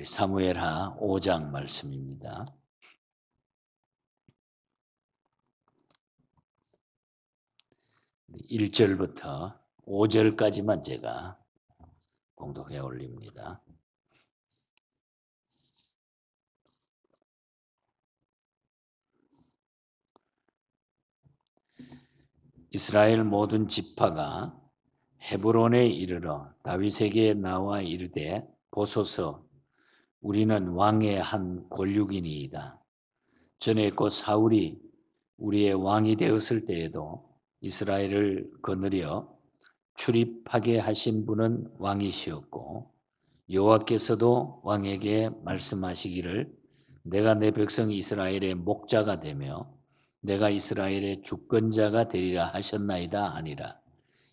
우리 사무엘하 5장 말씀입니다. 1절부터 5절까지만 제가 봉독해 올립니다. 이스라엘 모든 지파가 헤브론에 이르러 다윗에게 나와 이르되 보소서 우리는 왕의 한 권륙이니이다. 전에 곧 사울이 우리의 왕이 되었을 때에도 이스라엘을 거느려 출입하게 하신 분은 왕이시었고 여호와께서도 왕에게 말씀하시기를 내가 내 백성 이스라엘의 목자가 되며 내가 이스라엘의 주권자가 되리라 하셨나이다 하니라.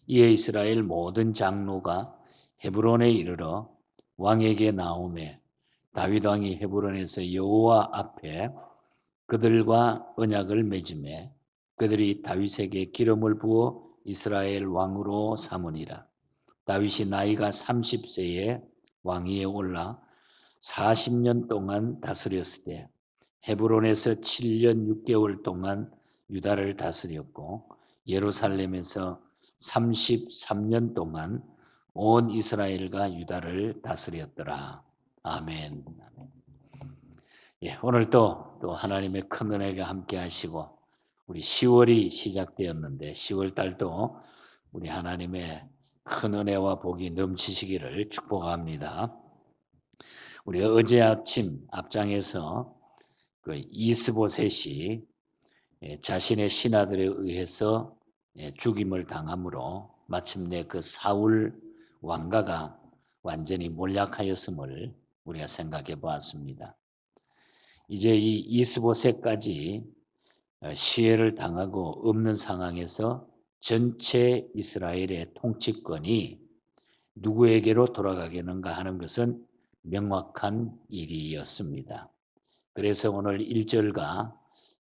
이에 이스라엘 모든 장로가 헤브론에 이르러 왕에게 나오매 다윗 왕이 헤브론에서 여호와 앞에 그들과 언약을 맺음에 그들이 다윗에게 기름을 부어 이스라엘 왕으로 삼으니라. 다윗이 나이가 30세에 왕위에 올라 40년 동안 다스렸을 때 헤브론에서 7년 6개월 동안 유다를 다스렸고 예루살렘에서 33년 동안 온 이스라엘과 유다를 다스렸더라. 아멘. 예, 오늘 또 하나님의 큰 은혜가 함께 하시고 우리 10월이 시작되었는데 10월 달도 우리 하나님의 큰 은혜와 복이 넘치시기를 축복합니다. 우리 어제 아침 앞장에서 그 이스보셋이 자신의 신하들에 의해서 죽임을 당함으로 마침내 그 사울 왕가가 완전히 몰락하였음을 우리가 생각해 보았습니다. 이제 이 이스보셋까지 시해를 당하고 없는 상황에서 전체 이스라엘의 통치권이 누구에게로 돌아가겠는가 하는 것은 명확한 일이었습니다. 그래서 오늘 1절과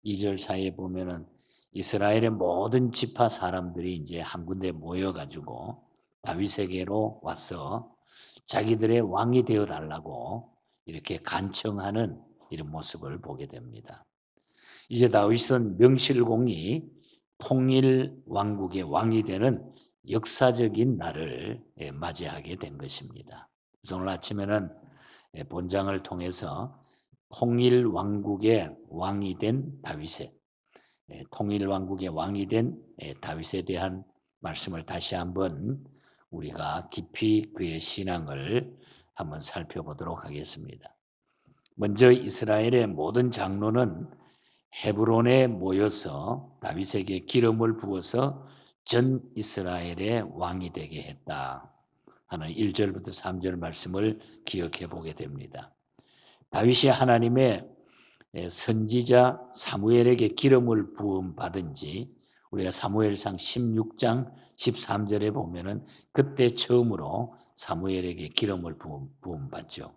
2절 사이에 보면은 이스라엘의 모든 지파 사람들이 이제 한 군데 모여가지고 다윗에게로 와서 자기들의 왕이 되어 달라고 이렇게 간청하는 이런 모습을 보게 됩니다. 이제 다윗은 명실공히 통일 왕국의 왕이 되는 역사적인 날을 맞이하게 된 것입니다. 그래서 오늘 아침에는 본장을 통해서 통일 왕국의 왕이 된 다윗의 통일 왕국의 왕이 된 다윗에 대한 말씀을 다시 한번 우리가 깊이 그의 신앙을 한번 살펴보도록 하겠습니다. 먼저 이스라엘의 모든 장로는 헤브론에 모여서 다윗에게 기름을 부어서 전 이스라엘의 왕이 되게 했다 하는 1절부터 3절 말씀을 기억해 보게 됩니다. 다윗이 하나님의 선지자 사무엘에게 기름을 부음 받은 지 우리가 사무엘상 16장 13절에 보면은 그때 처음으로 사무엘에게 기름을 부음 받죠.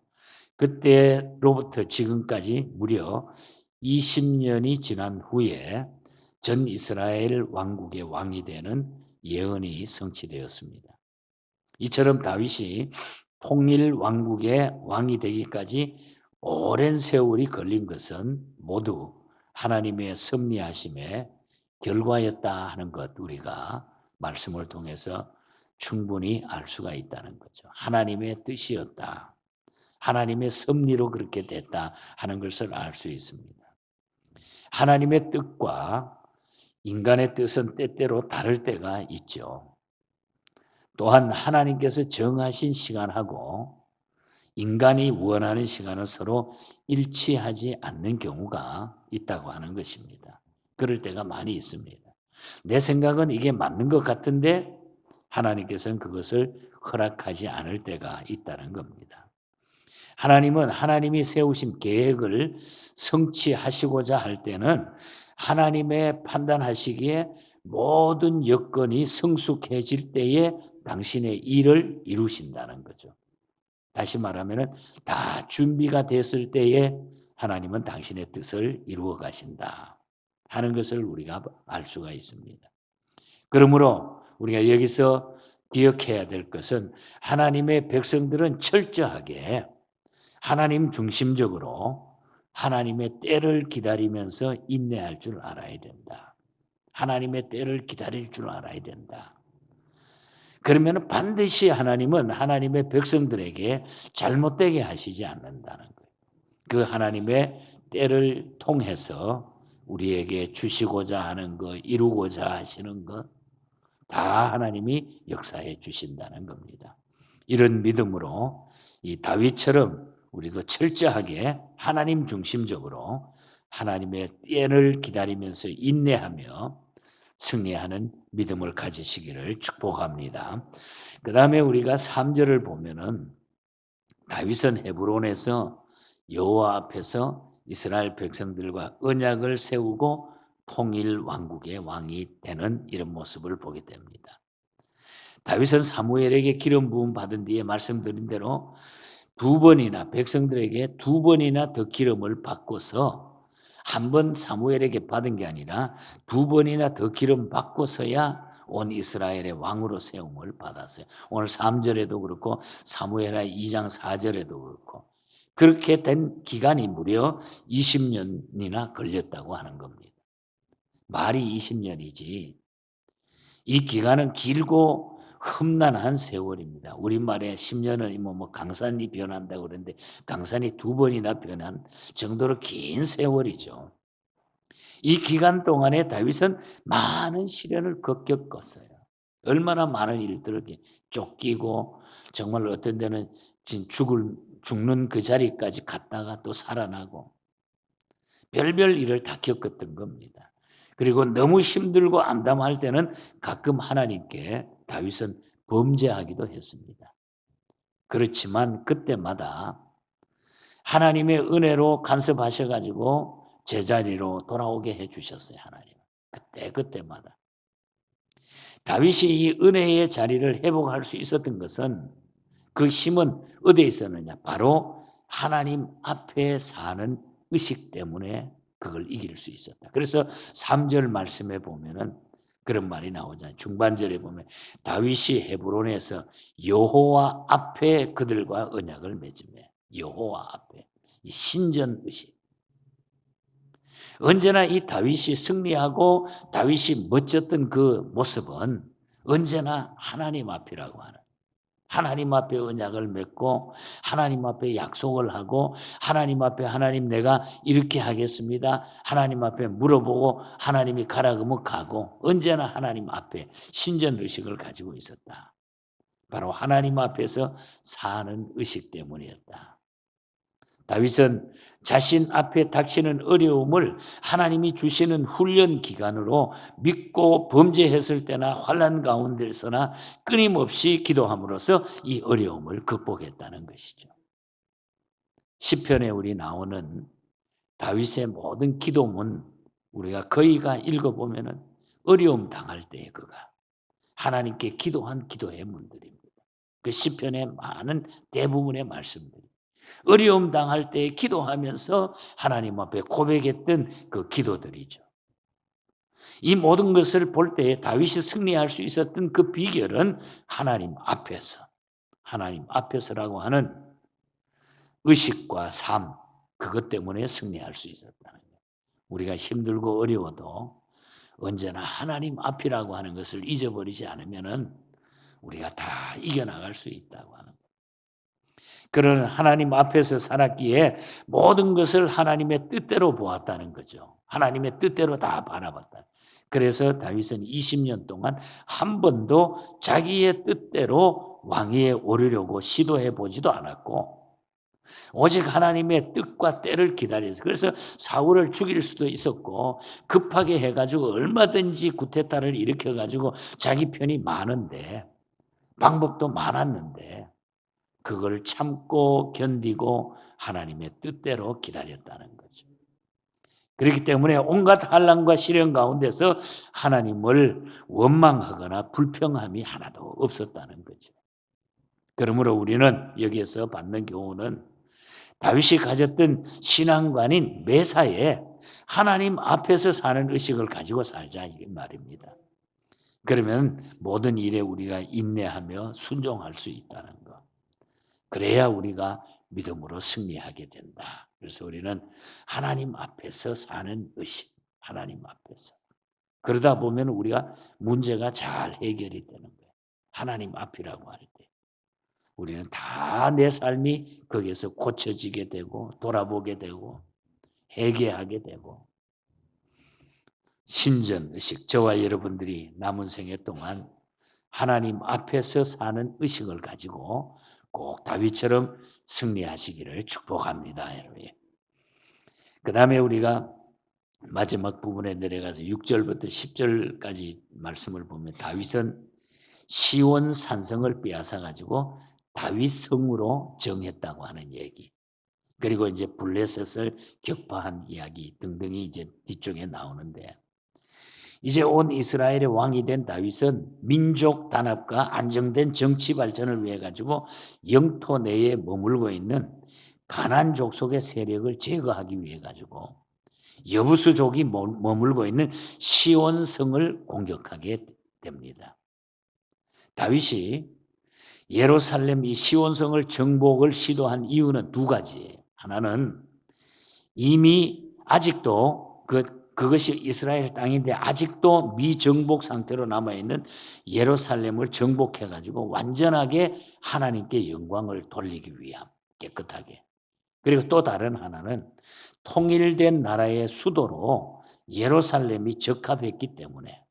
그때로부터 지금까지 무려 20년이 지난 후에 전 이스라엘 왕국의 왕이 되는 예언이 성취되었습니다. 이처럼 다윗이 통일 왕국의 왕이 되기까지 오랜 세월이 걸린 것은 모두 하나님의 섭리하심의 결과였다 하는 것 우리가 말씀을 통해서 충분히 알 수가 있다는 거죠. 하나님의 뜻이었다. 하나님의 섭리로 그렇게 됐다 하는 것을 알 수 있습니다. 하나님의 뜻과 인간의 뜻은 때때로 다를 때가 있죠. 또한 하나님께서 정하신 시간하고 인간이 원하는 시간은 서로 일치하지 않는 경우가 있다고 하는 것입니다. 그럴 때가 많이 있습니다. 내 생각은 이게 맞는 것 같은데 하나님께서는 그것을 허락하지 않을 때가 있다는 겁니다. 하나님은 하나님이 세우신 계획을 성취하시고자 할 때는 하나님의 판단하시기에 모든 여건이 성숙해질 때에 당신의 일을 이루신다는 거죠. 다시 말하면 다 준비가 됐을 때에 하나님은 당신의 뜻을 이루어 가신다 하는 것을 우리가 알 수가 있습니다. 그러므로 우리가 여기서 기억해야 될 것은 하나님의 백성들은 철저하게 하나님 중심적으로 하나님의 때를 기다리면서 인내할 줄 알아야 된다. 하나님의 때를 기다릴 줄 알아야 된다. 그러면 반드시 하나님은 하나님의 백성들에게 잘못되게 하시지 않는다는 거예요. 그 하나님의 때를 통해서 우리에게 주시고자 하는 것, 이루고자 하시는 것, 다 하나님이 역사해 주신다는 겁니다. 이런 믿음으로 이 다윗처럼 우리도 철저하게 하나님 중심적으로 하나님의 때를 기다리면서 인내하며 승리하는 믿음을 가지시기를 축복합니다. 그 다음에 우리가 3절을 보면은 다윗은 헤브론에서 여호와 앞에서 이스라엘 백성들과 언약을 세우고 통일 왕국의 왕이 되는 이런 모습을 보게 됩니다. 다윗은 사무엘에게 기름 부음 받은 뒤에 말씀드린 대로 두 번이나 백성들에게 두 번이나 더 기름을 받고서 한 번 사무엘에게 받은 게 아니라 두 번이나 더 기름 받고서야 온 이스라엘의 왕으로 세움을 받았어요. 오늘 3절에도 그렇고 사무엘하 2장 4절에도 그렇고 그렇게 된 기간이 무려 20년이나 걸렸다고 하는 겁니다. 말이 20년이지 이 기간은 길고 험난한 세월입니다. 우리말에 10년은 뭐 강산이 변한다고 그러는데 강산이 두 번이나 변한 정도로 긴 세월이죠. 이 기간 동안에 다윗은 많은 시련을 겪었어요. 얼마나 많은 일들을 쫓기고 정말 어떤 데는 죽는 그 자리까지 갔다가 또 살아나고 별별 일을 다 겪었던 겁니다. 그리고 너무 힘들고 암담할 때는 가끔 하나님께 다윗은 범죄하기도 했습니다. 그렇지만 그때마다 하나님의 은혜로 간섭하셔가지고 제자리로 돌아오게 해주셨어요. 하나님. 그때마다. 다윗이 이 은혜의 자리를 회복할 수 있었던 것은 그 힘은 어디에 있었느냐? 바로 하나님 앞에 사는 의식 때문에 그걸 이길 수 있었다. 그래서 3절 말씀에 보면은 그런 말이 나오잖아요. 중반절에 보면 다윗이 헤브론에서 여호와 앞에 그들과 언약을 맺으며 여호와 앞에 이 신전 의식. 언제나 이 다윗이 승리하고 다윗이 멋졌던 그 모습은 언제나 하나님 앞이라고 하는 하나님 앞에 언약을 맺고 하나님 앞에 약속을 하고 하나님 앞에 하나님 내가 이렇게 하겠습니다. 하나님 앞에 물어보고 하나님이 가라 그러면 가고 언제나 하나님 앞에 신전 의식을 가지고 있었다. 바로 하나님 앞에서 사는 의식 때문이었다. 다윗은 자신 앞에 닥치는 어려움을 하나님이 주시는 훈련 기간으로 믿고 범죄했을 때나 환난 가운데서나 끊임없이 기도함으로써 이 어려움을 극복했다는 것이죠. 시편에 우리 나오는 다윗의 모든 기도문 우리가 거의가 읽어보면은 어려움 당할 때에 그가 하나님께 기도한 기도의 문들입니다. 그 시편의 많은 대부분의 말씀들이 어려움 당할 때 기도하면서 하나님 앞에 고백했던 그 기도들이죠. 이 모든 것을 볼 때 다윗이 승리할 수 있었던 그 비결은 하나님 앞에서라고 하는 의식과 삶, 그것 때문에 승리할 수 있었다는 거예요. 우리가 힘들고 어려워도 언제나 하나님 앞이라고 하는 것을 잊어버리지 않으면은 우리가 다 이겨나갈 수 있다고 하는 거예요. 그런 하나님 앞에서 살았기에 모든 것을 하나님의 뜻대로 보았다는 거죠. 하나님의 뜻대로 다 바라봤다. 그래서 다윗은 20년 동안 한 번도 자기의 뜻대로 왕위에 오르려고 시도해 보지도 않았고 오직 하나님의 뜻과 때를 기다려서 그래서 사울을 죽일 수도 있었고 급하게 해가지고 얼마든지 구테타를 일으켜가지고 자기 편이 많은데 방법도 많았는데 그걸 참고 견디고 하나님의 뜻대로 기다렸다는 거죠. 그렇기 때문에 온갖 환난과 시련 가운데서 하나님을 원망하거나 불평함이 하나도 없었다는 거죠. 그러므로 우리는 여기에서 받는 교훈은 다윗이 가졌던 신앙관인 매사에 하나님 앞에서 사는 의식을 가지고 살자 이 말입니다. 그러면 모든 일에 우리가 인내하며 순종할 수 있다는 것. 그래야 우리가 믿음으로 승리하게 된다. 그래서 우리는 하나님 앞에서 사는 의식, 하나님 앞에서. 그러다 보면 우리가 문제가 잘 해결이 되는 거예요. 하나님 앞이라고 할 때. 우리는 다 내 삶이 거기에서 고쳐지게 되고 돌아보게 되고 회개하게 되고 신전 의식, 저와 여러분들이 남은 생애 동안 하나님 앞에서 사는 의식을 가지고 꼭 다윗처럼 승리하시기를 축복합니다, 여러분. 그 다음에 우리가 마지막 부분에 내려가서 6절부터 10절까지 말씀을 보면 다윗은 시온 산성을 빼앗아 가지고 다윗 성으로 정했다고 하는 얘기. 그리고 이제 블레셋을 격파한 이야기 등등이 이제 뒤쪽에 나오는데 이제 온 이스라엘의 왕이 된 다윗은 민족 단합과 안정된 정치 발전을 위해 가지고 영토 내에 머물고 있는 가나안 족속의 세력을 제거하기 위해 가지고 여부수족이 머물고 있는 시온성을 공격하게 됩니다. 다윗이 예루살렘 이 시온성을 정복을 시도한 이유는 두 가지예요. 하나는 이미 아직도 그것이 이스라엘 땅인데 아직도 미정복 상태로 남아있는 예루살렘을 정복해 가지고 완전하게 하나님께 영광을 돌리기 위함, 깨끗하게. 그리고 또 다른 하나는 통일된 나라의 수도로 예루살렘이 적합했기 때문에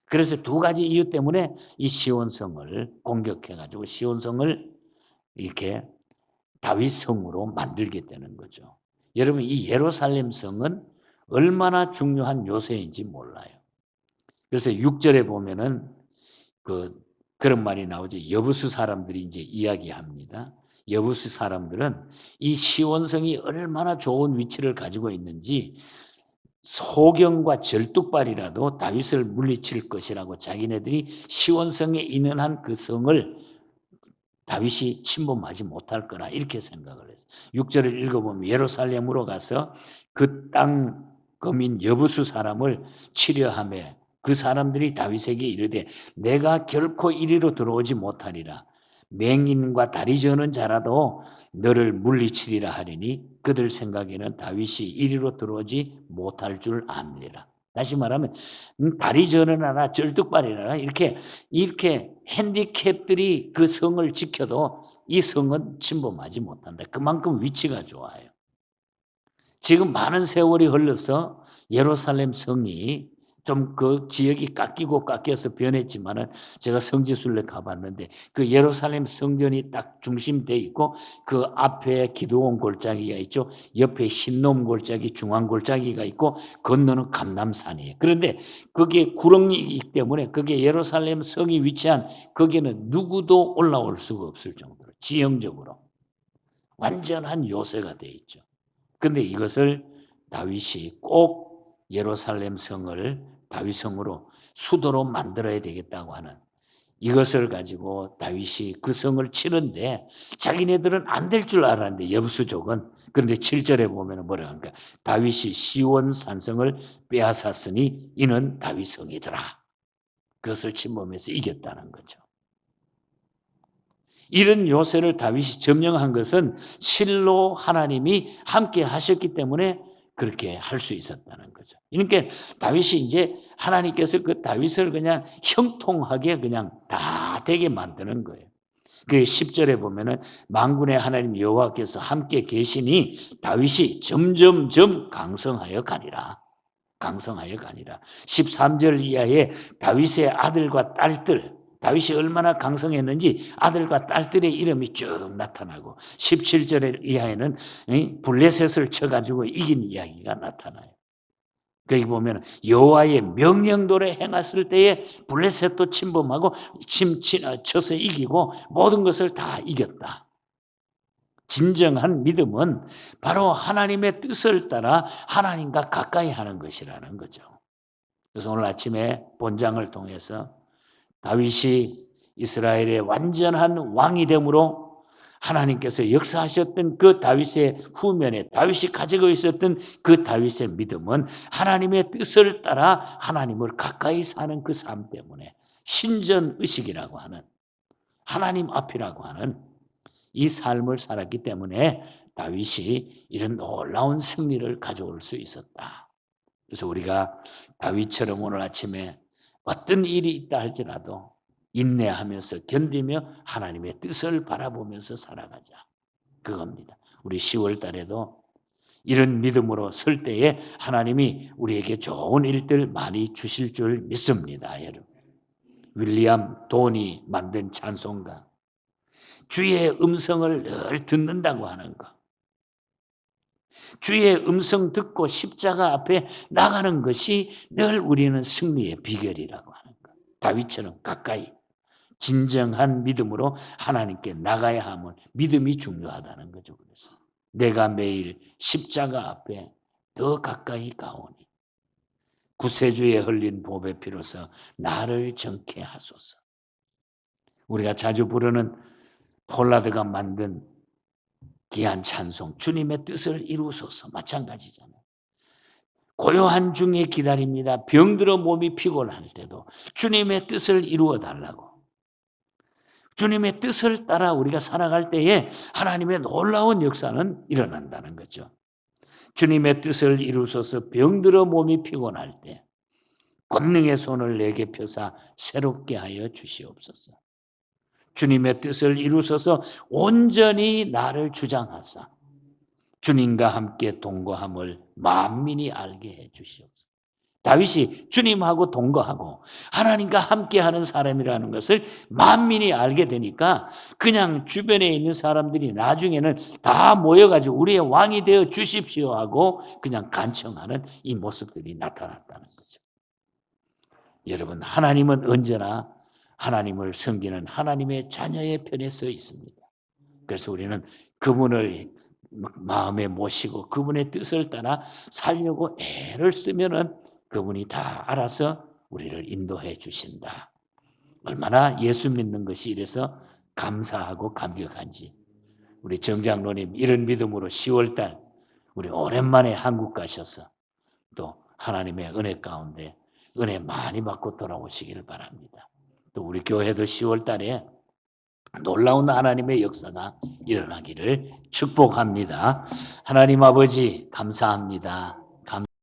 그래서 두 가지 이유 때문에 이 시온성을 공격해 가지고 시온성을 이렇게 다윗 성으로 만들게 되는 거죠. 여러분 이 예루살렘 성은 얼마나 중요한 요새인지 몰라요. 그래서 6절에 보면은 그런 말이 나오죠. 여부수 사람들이 이제 이야기합니다. 여부수 사람들은 이 시온성이 얼마나 좋은 위치를 가지고 있는지 소경과 절뚝발이라도 다윗을 물리칠 것이라고 자기네들이 시온성에 있는 한 그 성을 다윗이 침범하지 못할 거라 이렇게 생각을 했어요. 6절을 읽어보면 예루살렘으로 가서 그 땅 거민 여부수 사람을 치려하며 그 사람들이 다윗에게 이르되 내가 결코 이리로 들어오지 못하리라. 맹인과 다리 저는 자라도 너를 물리치리라 하리니 그들 생각에는 다윗이 이리로 들어오지 못할 줄 압니다. 다시 말하면 다리 저는 하나 절뚝발이나 이렇게 핸디캡들이 그 성을 지켜도 이 성은 침범하지 못한다. 그만큼 위치가 좋아요. 지금 많은 세월이 흘러서 예루살렘 성이 좀 그 지역이 깎여서 변했지만은 제가 성지순례 가봤는데 그 예루살렘 성전이 딱 중심되어 있고 그 앞에 기드온 골짜기가 있죠. 옆에 힌놈 골짜기, 중앙 골짜기가 있고 건너는 감람산이에요. 그런데 그게 구렁이기 때문에 그게 예루살렘 성이 위치한 거기는 누구도 올라올 수가 없을 정도로 지형적으로 완전한 요새가 되어 있죠. 그런데 이것을 다윗이 꼭 예루살렘 성을 다윗성으로 수도로 만들어야 되겠다고 하는 이것을 가지고 다윗이 그 성을 치는데 자기네들은 안 될 줄 알았는데 여부수족은 그런데 7절에 보면 뭐라 하니까 다윗이 시온 산성을 빼앗았으니 이는 다윗성이더라. 그것을 침범해서 이겼다는 거죠. 이런 요새를 다윗이 점령한 것은 실로 하나님이 함께 하셨기 때문에 그렇게 할 수 있었다는 거죠. 그러니까 다윗이 이제 하나님께서 그 다윗을 그냥 형통하게 그냥 다 되게 만드는 거예요. 그 10절에 보면은 만군의 하나님 여호와께서 함께 계시니 다윗이 점점점 강성하여 가니라. 강성하여 가니라. 13절 이하에 다윗의 아들과 딸들 다윗이 얼마나 강성했는지 아들과 딸들의 이름이 쭉 나타나고 17절 이하에는 블레셋을 쳐가지고 이긴 이야기가 나타나요. 거기 보면 여호와의 명령대로 행했을 때에 블레셋도 침범하고 쳐서 이기고 모든 것을 다 이겼다. 진정한 믿음은 바로 하나님의 뜻을 따라 하나님과 가까이 하는 것이라는 거죠. 그래서 오늘 아침에 본장을 통해서 다윗이 이스라엘의 완전한 왕이 됨으로 하나님께서 역사하셨던 그 다윗의 후면에 다윗이 가지고 있었던 그 다윗의 믿음은 하나님의 뜻을 따라 하나님을 가까이 사는 그 삶 때문에 신전의식이라고 하는 하나님 앞이라고 하는 이 삶을 살았기 때문에 다윗이 이런 놀라운 승리를 가져올 수 있었다. 그래서 우리가 다윗처럼 오늘 아침에 어떤 일이 있다 할지라도 인내하면서 견디며 하나님의 뜻을 바라보면서 살아가자. 그겁니다. 우리 10월 달에도 이런 믿음으로 설 때에 하나님이 우리에게 좋은 일들 많이 주실 줄 믿습니다. 여러분. 윌리엄 돈이 만든 찬송가, 주의 음성을 늘 듣는다고 하는 것, 주의 음성 듣고 십자가 앞에 나가는 것이 늘 우리는 승리의 비결이라고 하는 것. 다윗처럼 가까이 진정한 믿음으로 하나님께 나가야 하면 믿음이 중요하다는 거죠. 그래서 내가 매일 십자가 앞에 더 가까이 가오니 구세주에 흘린 보배 피로서 나를 정케 하소서. 우리가 자주 부르는 폴라드가 만든 귀한 찬송, 주님의 뜻을 이루소서. 마찬가지잖아요. 고요한 중에 기다립니다. 병들어 몸이 피곤할 때도 주님의 뜻을 이루어 달라고. 주님의 뜻을 따라 우리가 살아갈 때에 하나님의 놀라운 역사는 일어난다는 거죠. 주님의 뜻을 이루소서. 병들어 몸이 피곤할 때 권능의 손을 내게 펴사 새롭게 하여 주시옵소서. 주님의 뜻을 이루소서. 온전히 나를 주장하사 주님과 함께 동거함을 만민이 알게 해 주시옵소서. 다윗이 주님하고 동거하고 하나님과 함께하는 사람이라는 것을 만민이 알게 되니까 그냥 주변에 있는 사람들이 나중에는 다 모여가지고 우리의 왕이 되어 주십시오 하고 그냥 간청하는 이 모습들이 나타났다는 거죠. 여러분, 하나님은 언제나 하나님을 섬기는 하나님의 자녀의 편에 서 있습니다. 그래서 우리는 그분을 마음에 모시고 그분의 뜻을 따라 살려고 애를 쓰면은 그분이 다 알아서 우리를 인도해 주신다. 얼마나 예수 믿는 것이 이래서 감사하고 감격한지. 우리 정장로님 이런 믿음으로 10월달 우리 오랜만에 한국 가셔서 또 하나님의 은혜 가운데 은혜 많이 받고 돌아오시기를 바랍니다. 또 우리 교회도 10월달에 놀라운 하나님의 역사가 일어나기를 축복합니다. 하나님 아버지 감사합니다.